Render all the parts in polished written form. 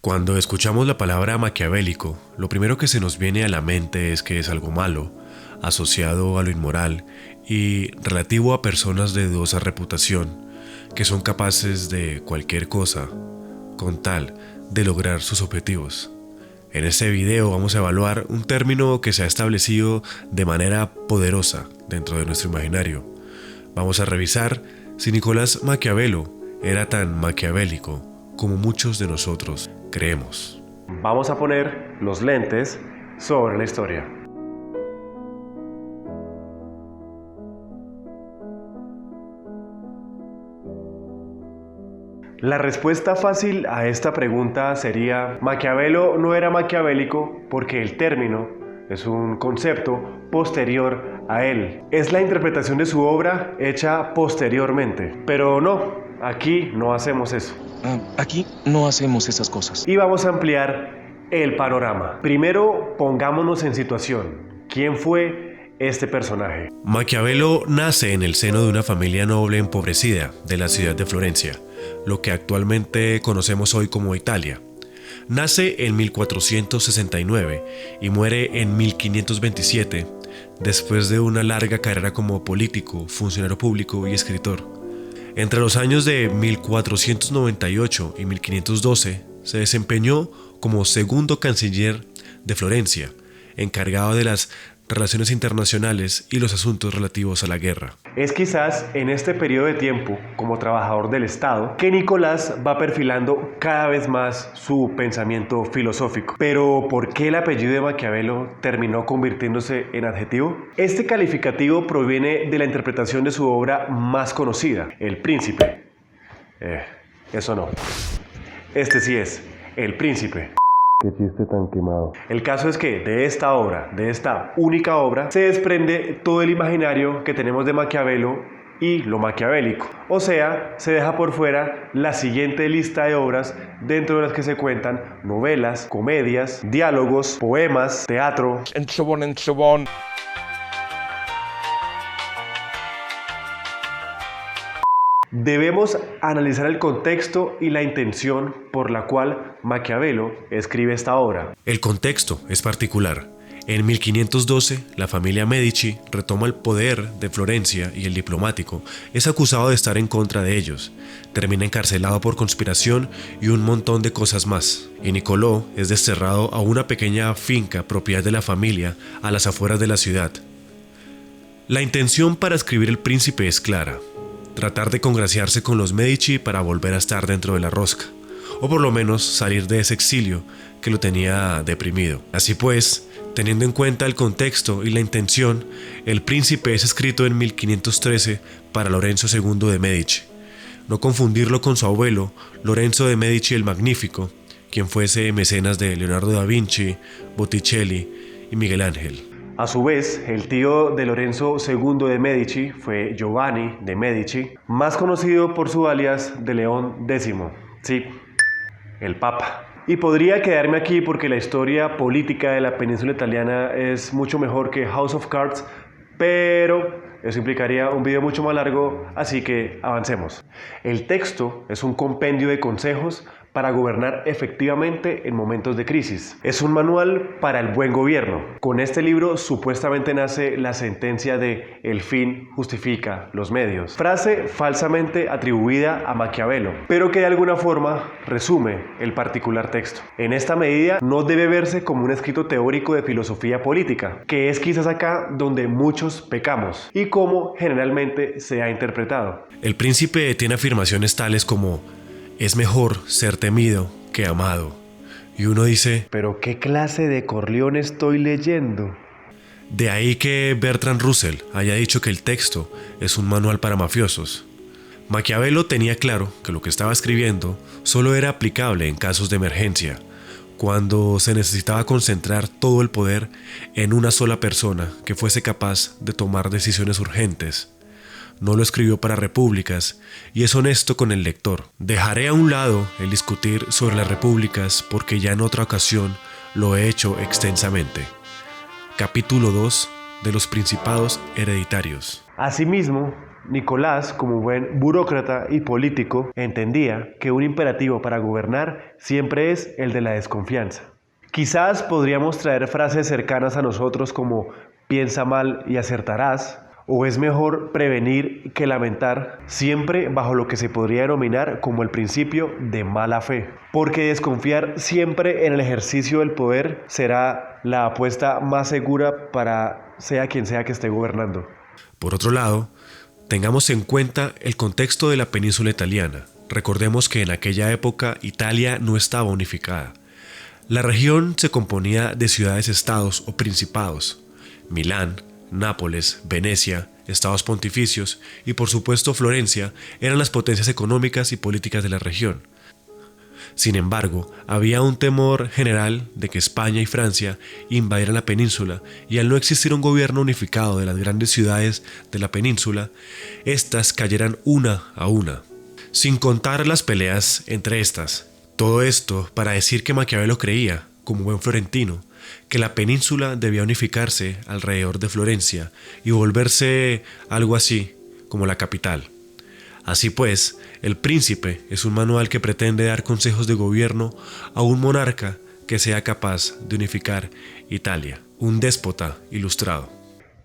Cuando escuchamos la palabra maquiavélico, lo primero que se nos viene a la mente es que es algo malo, asociado a lo inmoral y relativo a personas de dudosa reputación, que son capaces de cualquier cosa, con tal de lograr sus objetivos. En este video vamos a evaluar un término que se ha establecido de manera poderosa dentro de nuestro imaginario. Vamos a revisar si Nicolás Maquiavelo era tan maquiavélico como muchos de nosotros creemos. Vamos a poner los lentes sobre la historia. La respuesta fácil a esta pregunta sería: Maquiavelo no era maquiavélico porque el término es un concepto posterior a él. Es la interpretación de su obra hecha posteriormente. Pero no, aquí no hacemos eso. Aquí no hacemos esas cosas. Y vamos a ampliar el panorama. Primero, pongámonos en situación. ¿Quién fue este personaje? Maquiavelo nace en el seno de una familia noble empobrecida de la ciudad de Florencia, lo que actualmente conocemos hoy como Italia. Nace en 1469 y muere en 1527, después de una larga carrera como político, funcionario público y escritor. Entre los años de 1498 y 1512 se desempeñó como segundo canciller de Florencia, encargado de las relaciones internacionales y los asuntos relativos a la guerra. Es quizás en este periodo de tiempo, como trabajador del Estado, que Nicolás va perfilando cada vez más su pensamiento filosófico. Pero, ¿por qué el apellido de Maquiavelo terminó convirtiéndose en adjetivo? Este calificativo proviene de la interpretación de su obra más conocida, El Príncipe. Eso no. Este sí es, El Príncipe. Qué chiste tan quemado. El caso es que de esta obra, de esta única obra, se desprende todo el imaginario que tenemos de Maquiavelo y lo maquiavélico. O sea, se deja por fuera la siguiente lista de obras dentro de las que se cuentan novelas, comedias, diálogos, poemas, teatro. En chabón. Debemos analizar el contexto y la intención por la cual Maquiavelo escribe esta obra. El contexto es particular. En 1512, la familia Medici retoma el poder de Florencia y el diplomático es acusado de estar en contra de ellos. Termina encarcelado por conspiración y un montón de cosas más. Y Nicolò es desterrado a una pequeña finca propiedad de la familia a las afueras de la ciudad. La intención para escribir El Príncipe es clara: tratar de congraciarse con los Medici para volver a estar dentro de la rosca, o por lo menos salir de ese exilio que lo tenía deprimido. Así pues, teniendo en cuenta el contexto y la intención, El Príncipe es escrito en 1513 para Lorenzo II de Medici. No confundirlo con su abuelo, Lorenzo de Medici el Magnífico, quien fuese mecenas de Leonardo da Vinci, Botticelli y Miguel Ángel. A su vez, el tío de Lorenzo II de Medici fue Giovanni de Medici, más conocido por su alias de León X, sí, el Papa. Y podría quedarme aquí porque la historia política de la península italiana es mucho mejor que House of Cards, pero eso implicaría un video mucho más largo, así que avancemos. El texto es un compendio de consejos para gobernar efectivamente en momentos de crisis. Es un manual para el buen gobierno. Con este libro supuestamente nace la sentencia de "el fin justifica los medios", frase falsamente atribuida a Maquiavelo, pero que de alguna forma resume el particular texto. En esta medida no debe verse como un escrito teórico de filosofía política, que es quizás acá donde muchos pecamos y como generalmente se ha interpretado. El Príncipe tiene afirmaciones tales como: es mejor ser temido que amado. Y uno dice: ¿pero qué clase de Corleone estoy leyendo? De ahí que Bertrand Russell haya dicho que el texto es un manual para mafiosos. Maquiavelo tenía claro que lo que estaba escribiendo solo era aplicable en casos de emergencia, cuando se necesitaba concentrar todo el poder en una sola persona que fuese capaz de tomar decisiones urgentes. No lo escribió para repúblicas y es honesto con el lector. Dejaré a un lado el discutir sobre las repúblicas porque ya en otra ocasión lo he hecho extensamente. Capítulo 2 de los principados hereditarios. Asimismo, Nicolás, como buen burócrata y político, entendía que un imperativo para gobernar siempre es el de la desconfianza. Quizás podríamos traer frases cercanas a nosotros como piensa mal y acertarás, o es mejor prevenir que lamentar, siempre bajo lo que se podría denominar como el principio de mala fe. Porque desconfiar siempre en el ejercicio del poder será la apuesta más segura para sea quien sea que esté gobernando. Por otro lado, tengamos en cuenta el contexto de la península italiana. Recordemos que en aquella época Italia no estaba unificada. La región se componía de ciudades-estados o principados: Milán, Nápoles, Venecia, estados pontificios y por supuesto Florencia eran las potencias económicas y políticas de la región. Sin embargo, había un temor general de que España y Francia invadieran la península, y al no existir un gobierno unificado de las grandes ciudades de la península, éstas cayeran una a una, sin contar las peleas entre estas. Todo esto para decir que Maquiavelo creía, como buen florentino, que la península debía unificarse alrededor de Florencia y volverse algo así como la capital. Así pues, El Príncipe es un manual que pretende dar consejos de gobierno a un monarca que sea capaz de unificar Italia, un déspota ilustrado.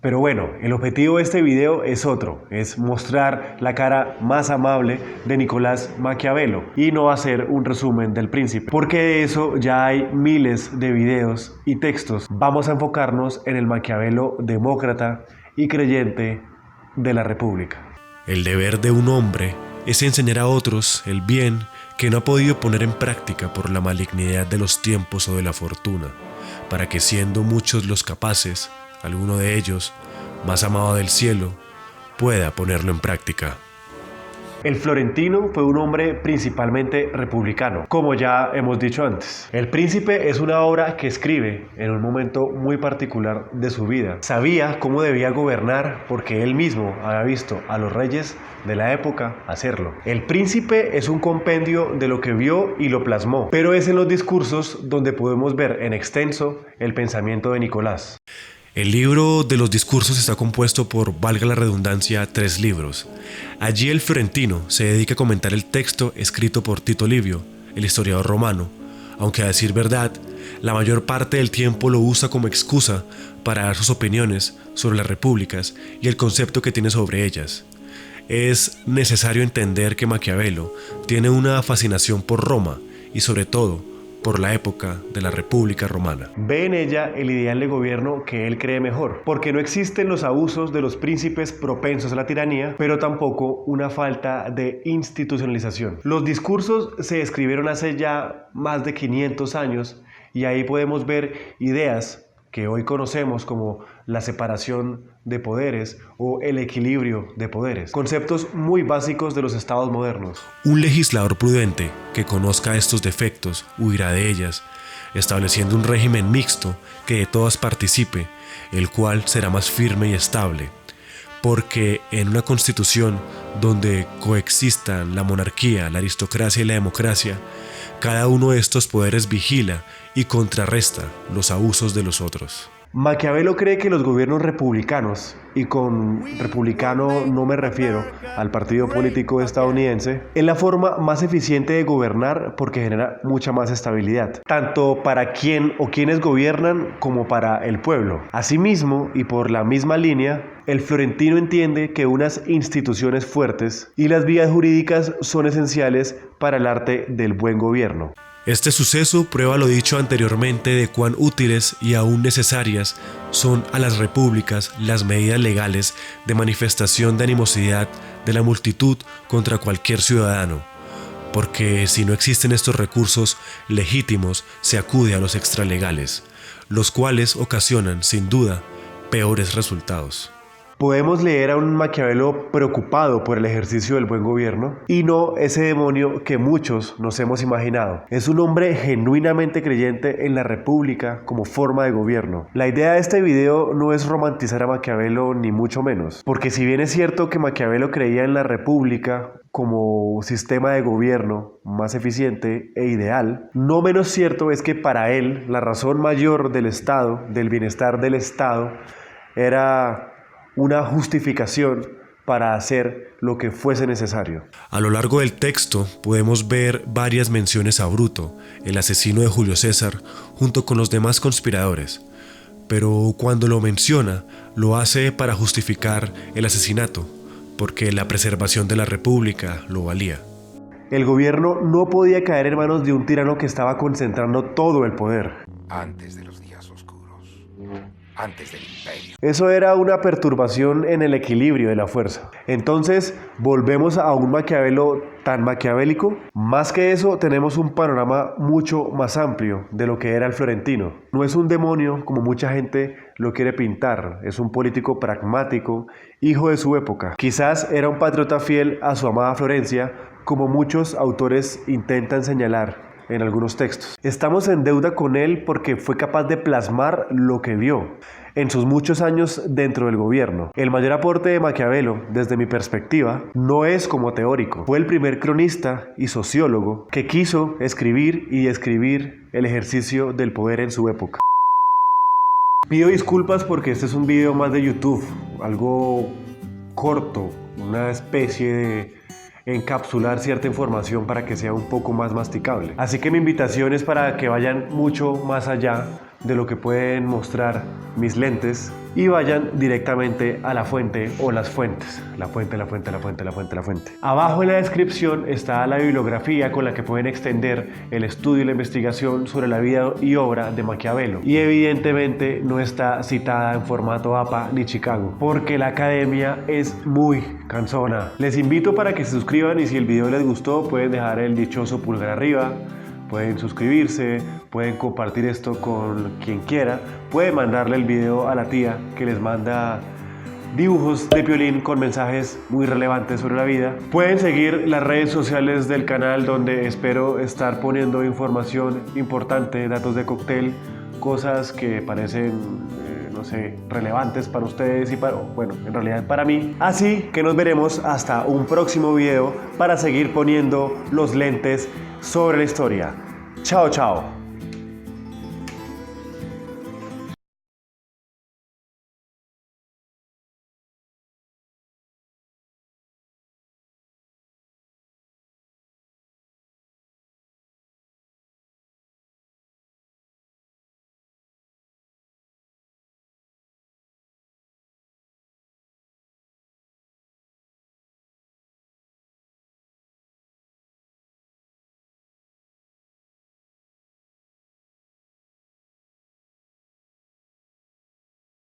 Pero bueno, el objetivo de este video es otro, es mostrar la cara más amable de Nicolás Maquiavelo y no hacer un resumen del Príncipe, porque de eso ya hay miles de videos y textos. Vamos a enfocarnos en el Maquiavelo demócrata y creyente de la República. El deber de un hombre es enseñar a otros el bien que no ha podido poner en práctica por la malignidad de los tiempos o de la fortuna, para que siendo muchos los capaces, alguno de ellos, más amado del cielo, pueda ponerlo en práctica. El florentino fue un hombre principalmente republicano, como ya hemos dicho antes. El Príncipe es una obra que escribe en un momento muy particular de su vida. Sabía cómo debía gobernar porque él mismo había visto a los reyes de la época hacerlo. El Príncipe es un compendio de lo que vio y lo plasmó, pero es en los discursos donde podemos ver en extenso el pensamiento de Nicolás. El libro de los discursos está compuesto por, valga la redundancia, 3 libros. Allí el florentino se dedica a comentar el texto escrito por Tito Livio, el historiador romano, aunque a decir verdad, la mayor parte del tiempo lo usa como excusa para dar sus opiniones sobre las repúblicas y el concepto que tiene sobre ellas. Es necesario entender que Maquiavelo tiene una fascinación por Roma y sobre todo por la época de la República Romana. Ve en ella el ideal de gobierno que él cree mejor, porque no existen los abusos de los príncipes propensos a la tiranía, pero tampoco una falta de institucionalización. Los discursos se escribieron hace ya más de 500 años y ahí podemos ver ideas que hoy conocemos como la separación de poderes o el equilibrio de poderes, conceptos muy básicos de los estados modernos. Un legislador prudente que conozca estos defectos huirá de ellas, estableciendo un régimen mixto que de todas participe, el cual será más firme y estable, porque en una constitución donde coexistan la monarquía, la aristocracia y la democracia, cada uno de estos poderes vigila y contrarresta los abusos de los otros. Maquiavelo cree que los gobiernos republicanos, y con republicano no me refiero al partido político estadounidense, es la forma más eficiente de gobernar porque genera mucha más estabilidad, tanto para quien o quienes gobiernan como para el pueblo. Asimismo, y por la misma línea, el florentino entiende que unas instituciones fuertes y las vías jurídicas son esenciales para el arte del buen gobierno. Este suceso prueba lo dicho anteriormente de cuán útiles y aún necesarias son a las repúblicas las medidas legales de manifestación de animosidad de la multitud contra cualquier ciudadano, porque si no existen estos recursos legítimos se acude a los extralegales, los cuales ocasionan, sin duda, peores resultados. Podemos leer a un Maquiavelo preocupado por el ejercicio del buen gobierno y no ese demonio que muchos nos hemos imaginado. Es un hombre genuinamente creyente en la república como forma de gobierno. La idea de este video no es romantizar a Maquiavelo ni mucho menos, porque si bien es cierto que Maquiavelo creía en la república como sistema de gobierno más eficiente e ideal, no menos cierto es que para él la razón mayor del Estado, del bienestar del Estado, era una justificación para hacer lo que fuese necesario. A lo largo del texto podemos ver varias menciones a Bruto, el asesino de Julio César, junto con los demás conspiradores. Pero cuando lo menciona, lo hace para justificar el asesinato, porque la preservación de la República lo valía. El gobierno no podía caer en manos de un tirano que estaba concentrando todo el poder. Antes de los días oscuros, antes del imperio. Eso era una perturbación en el equilibrio de la fuerza. Entonces, volvemos a un Maquiavelo tan maquiavélico. Más que eso, tenemos un panorama mucho más amplio de lo que era el florentino. No es un demonio como mucha gente lo quiere pintar, es un político pragmático, hijo de su época. Quizás era un patriota fiel a su amada Florencia, como muchos autores intentan señalar en algunos textos. Estamos en deuda con él porque fue capaz de plasmar lo que vio en sus muchos años dentro del gobierno. El mayor aporte de Maquiavelo, desde mi perspectiva, no es como teórico. Fue el primer cronista y sociólogo que quiso escribir y describir el ejercicio del poder en su época. Pido disculpas porque este es un video más de YouTube, algo corto, una especie de encapsular cierta información para que sea un poco más masticable. Así que mi invitación es para que vayan mucho más allá de lo que pueden mostrar mis lentes y vayan directamente a la fuente o las fuentes. La fuente. Abajo en la descripción está la bibliografía con la que pueden extender el estudio y la investigación sobre la vida y obra de Maquiavelo. Y evidentemente no está citada en formato APA ni Chicago, porque la academia es muy cansona. Les invito para que se suscriban y si el video les gustó pueden dejar el dichoso pulgar arriba. Pueden suscribirse, pueden compartir esto con quien quiera, pueden mandarle el video a la tía que les manda dibujos de Piolín con mensajes muy relevantes sobre la vida. Pueden seguir las redes sociales del canal donde espero estar poniendo información importante, datos de cóctel, cosas que parecen, no sé, relevantes para ustedes y en realidad para mí. Así que nos veremos hasta un próximo video para seguir poniendo los lentes sobre la historia. Chao, chao.